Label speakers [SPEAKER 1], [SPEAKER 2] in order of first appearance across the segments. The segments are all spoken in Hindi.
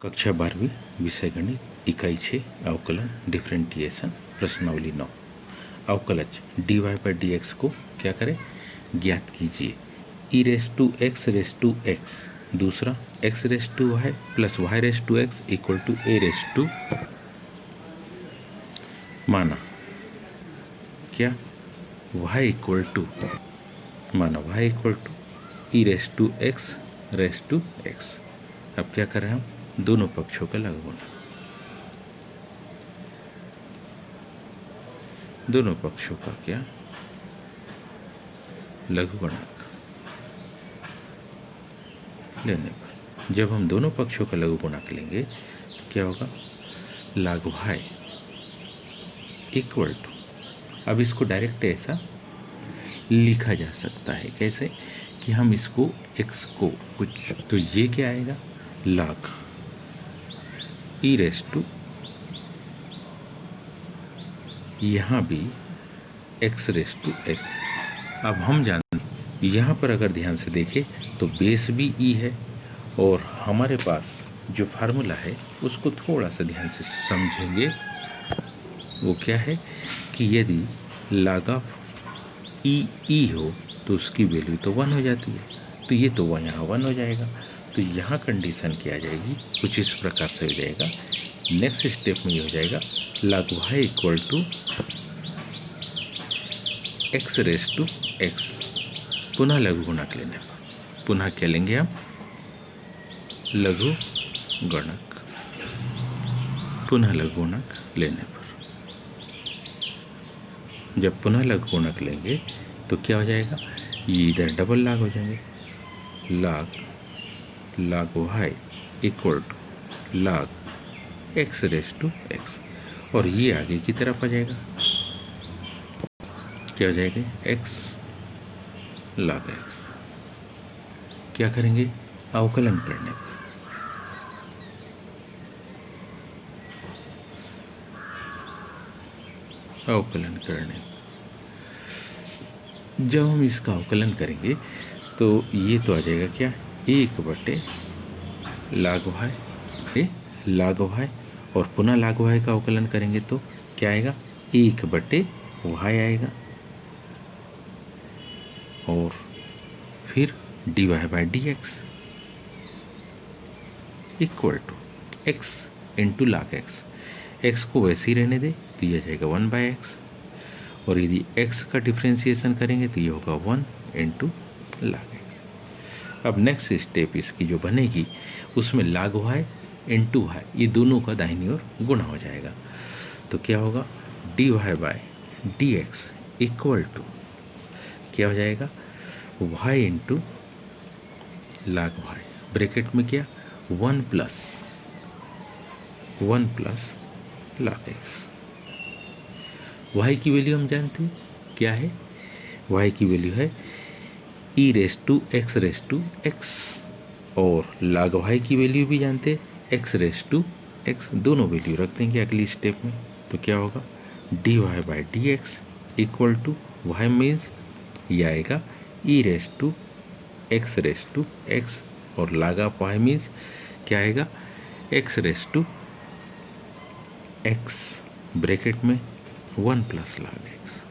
[SPEAKER 1] कक्षा 12वीं विषय गणित इकाई 6 अवकलन डिफरेंटिएशन प्रश्नावली 9। अवकलज dy पर dx को क्या करें, ज्ञात कीजिए। e रेस टू x, दूसरा x raise to y plus y raise to x equal to a raise to, माना क्या y इक्वल टू, माना y equal to e raise to x। अब क्या कर रहे हैं हम, दोनों पक्षों का लघुगुणक, दोनों पक्षों का क्या लघुगुणक लेने पर, जब हम दोनों पक्षों का लघुगुणक लेंगे तो क्या होगा, log y इक्वल टू, अब इसको डायरेक्ट ऐसा लिखा जा सकता है, कैसे कि हम इसको x को कुछ, तो ये क्या आएगा, log e रेस टू, यहाँ भी x रेस टू x। अब हम जानते यहाँ पर अगर ध्यान से देखें तो बेस भी e है, और हमारे पास जो फार्मूला है उसको थोड़ा सा ध्यान से समझेंगे, वो क्या है कि यदि log ऑफ e हो तो उसकी वैल्यू तो 1 हो जाती है, तो ये तो यहाँ 1 हो जाएगा। तो यहाँ कंडीशन क्या आ जाएगी, कुछ इस प्रकार से हो जाएगा। नेक्स्ट स्टेप में ये हो जाएगा log y equal to x raise to x, पुनः लघुगुणक लेने पर, पुनः क्या लेंगे हम, लघुगुणक, पुनः लघुगुणक लेने पर, जब पुनः लघुगुणक लेंगे तो क्या हो जाएगा, ये इधर डबल लॉग हो जाएंगे, log y equal to log x raise to x, और ये आगे की तरफ आ जाएगा, क्या हो जाएगा, x log x। क्या करेंगे, अवकलन करने पर, अवकलन करने, जब हम इसका अवकलन करेंगे तो ये तो आ जाएगा क्या, 1/log y, और पुनः log y का अवकलन करेंगे तो क्या आएगा, 1/y आएगा, और फिर dy by dx equal to x into log x। x को वैसे ही रहने दे तो ये जाएगा 1/x, और यदि x का डिफ्रेंसिएशन करेंगे तो ये होगा 1 इंटू log x। अब नेक्स्ट स्टेप इसकी जो बनेगी उसमें log y इंटू y, ये दोनों का दाहिनी ओर गुणा हो जाएगा, तो क्या होगा, dy by dx equal to क्या हो जाएगा, y into log y, bracket में क्या, 1 प्लस log x। y की वैल्यू हम जानते हैं क्या है, y की वैल्यू है e raise to x raise to x, और log y की वैल्यू भी जानते हैं x रेस टू x, दोनों वैल्यू रख देंगे अगली स्टेप में, तो क्या होगा, dy by dx equal to y means ये आएगा e raise to x raise to x, और log ऑफ y मीन्स क्या आएगा, x raise to x, bracket में 1 प्लस log x।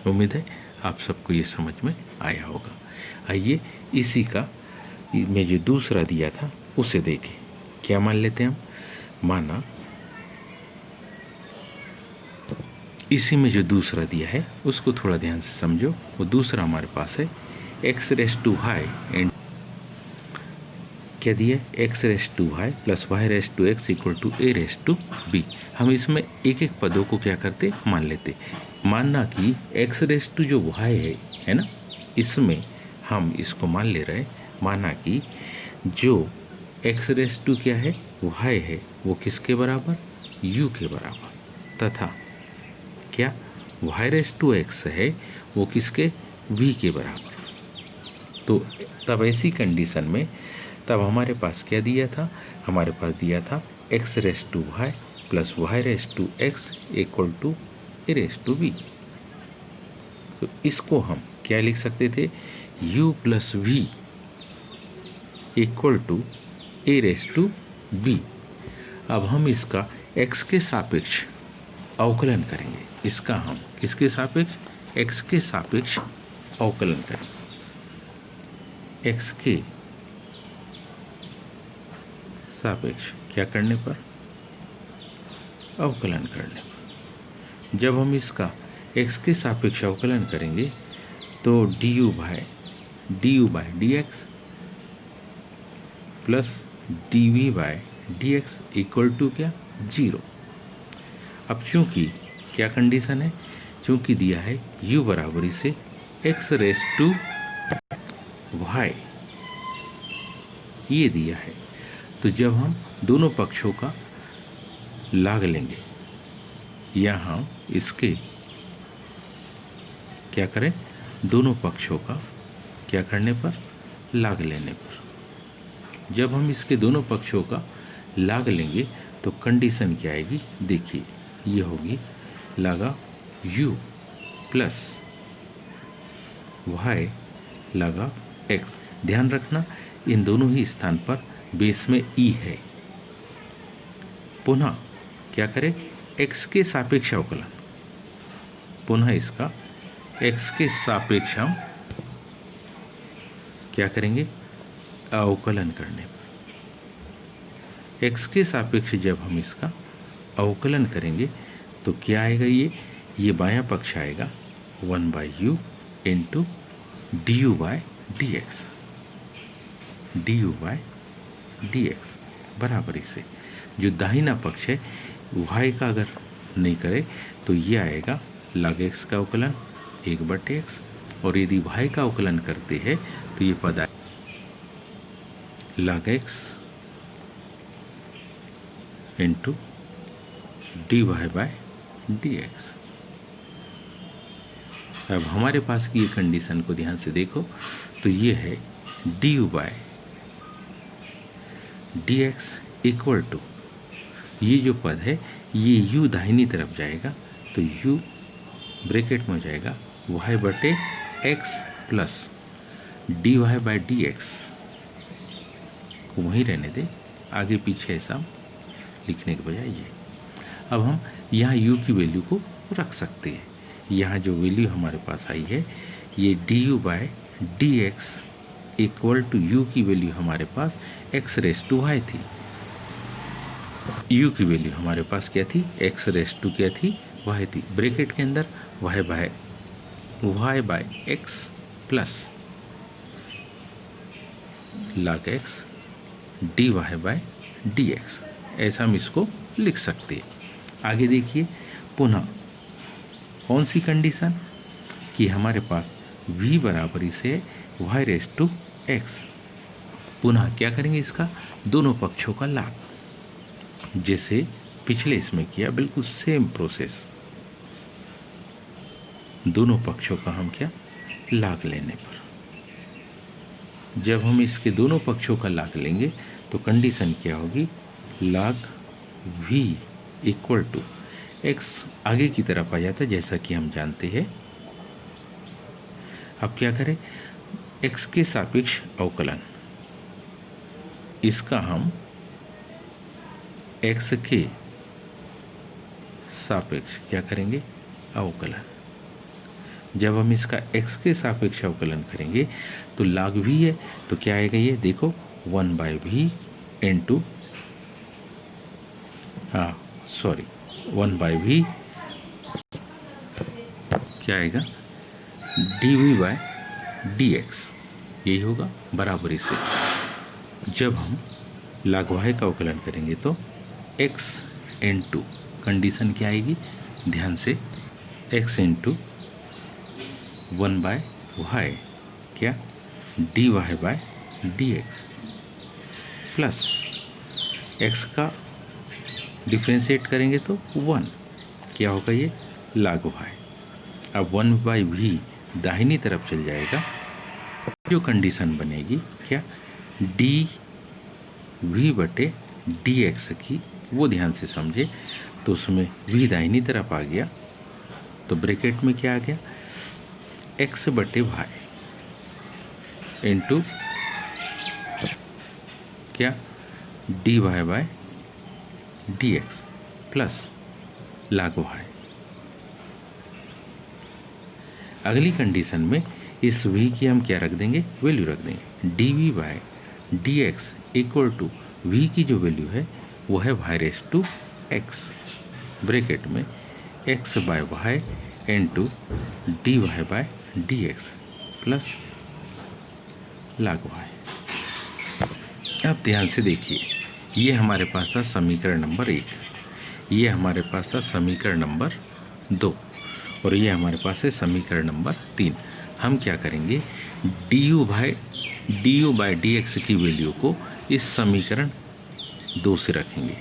[SPEAKER 1] उम्मीद है आप सबको ये समझ में आया होगा। आइए इसी का में जो दूसरा दिया था उसे देखें, क्या मान लेते हैं हम, माना इसी में जो दूसरा दिया है उसको थोड़ा ध्यान से समझो। वो दूसरा हमारे पास है x raise to y and क्या दिया, x raise to y plus y raise to x equal to a raise to b। हम इसमें एक एक पदों को क्या करते, मान लेते। मानना कि x रेस टू जो y है ना, इसमें हम इसको मान ले रहे, माना कि जो x रेस टू क्या है, y है, वो किसके बराबर, u के बराबर, तथा क्या y रेस टू x है वो किसके, v के बराबर। तो तब ऐसी कंडीशन में तब हमारे पास क्या दिया था, हमारे पास दिया था x raise to y plus y raise to x equal to a raise to b। तो इसको हम क्या लिख सकते थे, u plus v equal to A raise to b। अब हम इसका x के सापेक्ष अवकलन करेंगे। इसका हम किसके सापेक्ष? x के सापेक्ष अवकलन करेंगे। x के सापेक्ष क्या करने पर? अवकलन करने पर। जब हम इसका x के सापेक्ष अवकलन करेंगे तो du by dx plus dv by dx equal to क्या? 0। अब चूंकि क्या कंडीशन है? चूंकि दिया है u बराबरी से x रेस टू y, ये दिया है, तो जब हम दोनों पक्षों का लाग लेंगे, यहाँ इसके क्या करें? दोनों पक्षों का क्या करने पर? लाग लेने पर। जब हम इसके दोनों पक्षों का लाग लेंगे तो कंडीशन क्या आएगी? देखिए, ये होगी लगा u प्लस y लगा x। ध्यान रखना इन दोनों ही स्थान पर बेस में e है। पुनः क्या करें? x के सापेक्ष अवकलन, पुनः इसका x के सापेक्ष हम क्या करेंगे? अवकलन करने पर। x के सापेक्ष जब हम इसका अवकलन करेंगे तो क्या आएगा? ये बायां पक्ष आएगा 1/u into du by dx, du by dx बराबर इसे जो दाहिना पक्ष है y का अगर नहीं करे तो ये आएगा log x का अवकलन 1/x, और यदि y का अवकलन करते हैं तो ये पद आएगा log x into dy by dx। अब हमारे पास की ये कंडीशन को ध्यान से देखो तो ये है du by dx equal to, ये जो पद है ये u दाहिनी तरफ जाएगा तो u ब्रैकेट में हो जाएगा y/x plus dy by dx को वहीं रहने दे, आगे पीछे ऐसा लिखने के बजाय ये। अब हम यहाँ u की वैल्यू को रख सकते हैं। यहाँ जो वैल्यू हमारे पास आई है ये du by dx equal to u की वैल्यू हमारे पास x रेस टू y थी। u की वैल्यू हमारे पास क्या थी? x रेस टू क्या थी? y थी। ब्रैकेट के अंदर y by x plus log x dy by dx, ऐसा हम इसको लिख सकते हैं। आगे देखिए, पुनः कौन सी कंडीशन? कि हमारे पास v बराबरी से y रेस टू x। पुनः क्या करेंगे? इसका दोनों पक्षों का लाग, जैसे पिछले इसमें किया, बिल्कुल सेम प्रोसेस। दोनों पक्षों का हम क्या? लाग लेने पर। जब हम इसके दोनों पक्षों का लाग लेंगे तो कंडीशन क्या होगी? log v equal to x आगे की तरफ आ जाता है जैसा कि हम जानते हैं। अब क्या करें? x के सापेक्ष अवकलन, इसका हम x के सापेक्ष क्या करेंगे? अवकलन। जब हम इसका x के सापेक्ष अवकलन करेंगे तो log v है तो क्या आएगा? ये देखो 1/v इंटू 1/v क्या आएगा? dv बाय dx, यही होगा बराबरी से। जब हम log y का अवकलन करेंगे तो x इंटू कंडीशन क्या आएगी? ध्यान से, x इंटू 1/y क्या? dy by dx plus x का डिफ्रेंशिएट करेंगे तो 1 क्या होगा? ये log y। अब 1/v दाहिनी तरफ चल जाएगा, जो कंडीशन बनेगी क्या? dv/dx की, वो ध्यान से समझे। तो उसमें v दाहिनी तरफ आ गया तो ब्रैकेट में क्या आ गया? x/y इंटू क्या? D Y by D x plus log y। अगली कंडीशन में इस v की हम क्या रख देंगे, वैल्यू रख देंगे, d we by D x equal to v की जो वैल्यू है वो है Y raise to x, bracket में x by y into d Y by D x plus log y। अब ध्यान से देखिए, ये हमारे पास था समीकरण नंबर 1, ये हमारे पास था समीकरण नंबर 2 और ये हमारे पास है समीकरण नंबर 3। हम क्या करेंगे, D you by D x की वैल्यू को इस समीकरण 2 से रखेंगे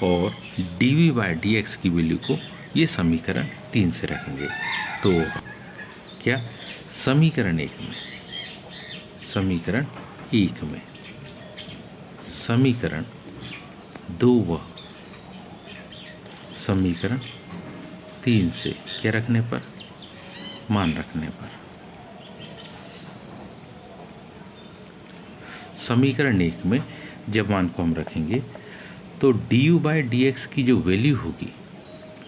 [SPEAKER 1] और D we by D x की वैल्यू को ये समीकरण 3 से रखेंगे। तो क्या समीकरण 1 में समीकरण 2 व समीकरण 3 से क्या रखने पर, मान रखने पर, समीकरण 1 में जब मान को हम रखेंगे तो D you by D x की जो वैल्यू होगी,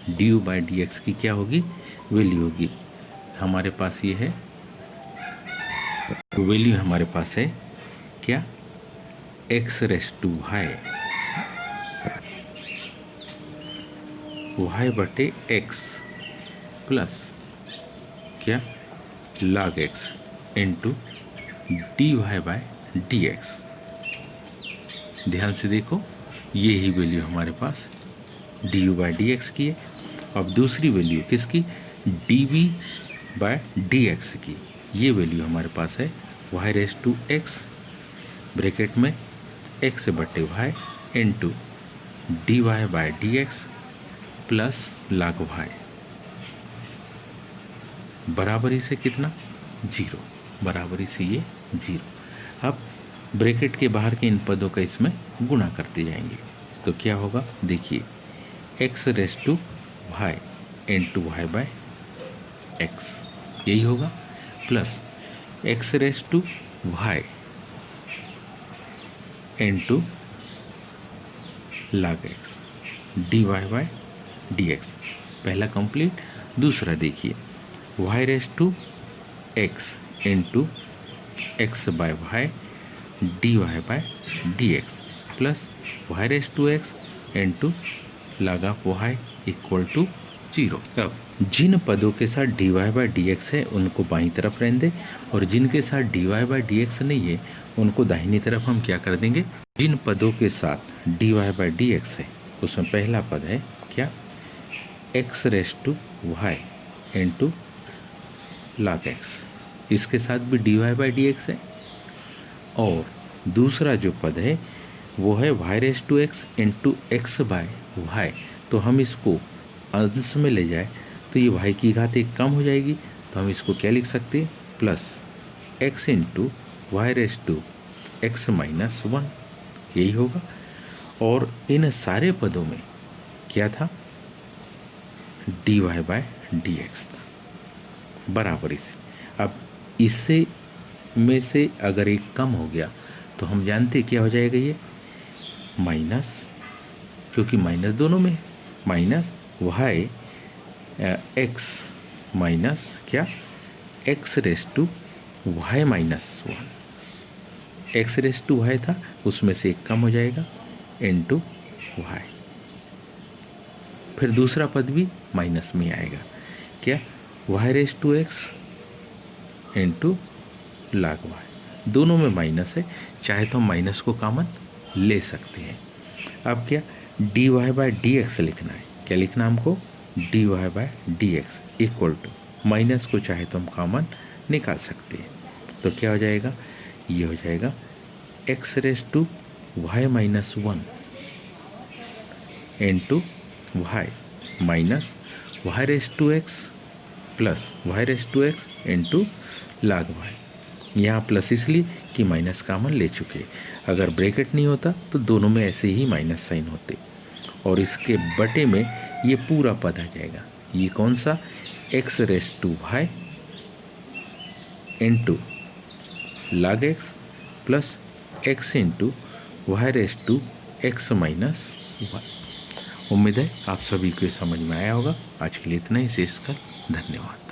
[SPEAKER 1] D you by D x की क्या होगी, वैल्यू होगी, हमारे पास ये है वैल्यू, हमारे पास है क्या, एक्स रेस टू वाई बटे एक्स प्लस क्या log x into d Y by D x. ध्यान से देखो, ये ही वैल्यू हमारे पास d you by D x की है। अब दूसरी वैल्यू किसकी, d we by D x की, ये वैल्यू हमारे पास है Y raise to x, bracket में एक्स बटे y into d Y by D x plus log y, बराबरी से कितना, 0, बराबरी से ये 0। अब ब्रैकेट के बाहर के इन पदों का इसमें गुणा करते जाएंगे तो क्या होगा, देखिए X raise to Y into Y by X, यही होगा, plus X raise to Y into log X D Y by D X. पहला कंप्लीट। दूसरा देखिए, Y raise to X into X by Y D Y by D x plus Y raise to X into log of Y equal to 0। अब जिन पदों के साथ D Y by D X है उनको बाईं तरफ रहने दें और जिनके साथ D Y by D X नहीं है उनको दाहिनी तरफ हम क्या कर देंगे, जिन पदों के साथ D Y by D X है उसमें पहला पद है क्या, x raise to Y into log X, इसके साथ भी D Y by D X है। और दूसरा जो पद है वो है Y raise to X into X by Y, तो हम इसको अंश में ले जाए तो ये वाई की घात 1 कम हो जाएगी, तो हम इसको क्या लिख सकते हैं, plus X into Y raise to X minus 1, यही होगा। और इन सारे पदों में क्या था, D Y by D X था, बराबरी से। अब इससे में से अगर एक कम हो गया तो हम जानते क्या हो जाएगा, ये माइनस, क्योंकि माइनस दोनों में, माइनस वाई एक्स माइनस क्या, x raise to Y minus 1, X raise to Y था उसमें से एक कम हो जाएगा इंटू वाई, फिर दूसरा पद भी माइनस में आएगा, क्या, Y raise to X into log y, दोनों में माइनस है, चाहे तो हम माइनस को कॉमन ले सकते हैं। अब क्या, D Y by D X लिखना है, क्या लिखना हमको, D Y by D x equal to, minus को चाहे तो हम कॉमन निकाल सकते हैं, तो क्या हो जाएगा, ये हो जाएगा X raise to Y minus 1 into Y minus Y raise to X plus Y raise to X into log y। यहाँ प्लस इसलिए कि माइनस कॉमन ले चुके, अगर ब्रैकेट नहीं होता तो दोनों में ऐसे ही माइनस साइन होते और इसके बटे में ये पूरा पद आ जाएगा, ये कौन सा, X raise to Y into log X plus X into Y raise to X minus Y. उम्मीद है आप सभी को समझ में आया होगा। आज के लिए इतना ही। शेष कल। धन्यवाद।